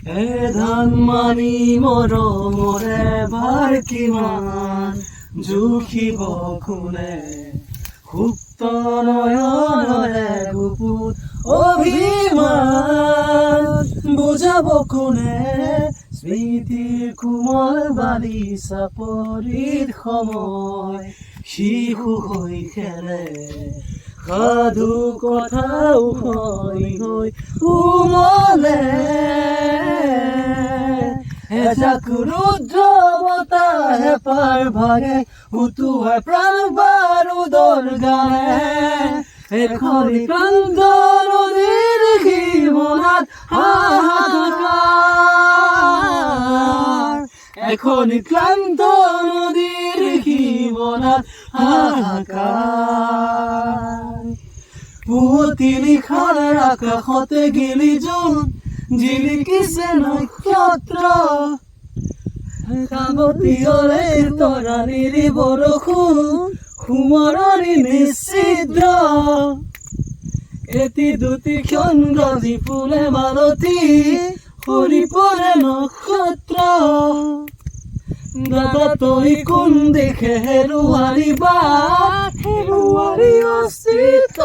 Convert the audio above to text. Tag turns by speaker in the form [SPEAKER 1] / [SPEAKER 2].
[SPEAKER 1] ধান মানি মৰমৰে ভাৰ কিমান জুখিব কোনে সুপ্ত নয়নৰে গুপুত অভিমান বুজাব কোনে স্মৃতিৰ কোমল বালিচা পৰিত সময় শিশু হৈ খেলে সাধু কথা হৈ উমলে এজাক ৰুদ্ৰ বতাহে পাৰ ভাগে উটুৱাই প্ৰাণ বাৰুদৰ গানে এখনি ক্লান্ত নদীৰ সীমনাত হাহাকাৰ এখনি ক্লান্ত নদীৰ সীমনাত হাহাকাৰ পুৱতি নিশাৰ আকাশতে গিলি জোন জিলিকিছে নক্ষত্ৰ কামতীয়লে তৰাণীৰ বৰষুণ সুমৰণি নিশ্চিদ্ৰ এটি দুটি ক্ষণ গজি ফুলে মালতী সৰি পৰে নক্ষত্ৰ দাদা তই কোন দিশে হেৰুৱালি বা হেৰুৱালি অস্তিত্ব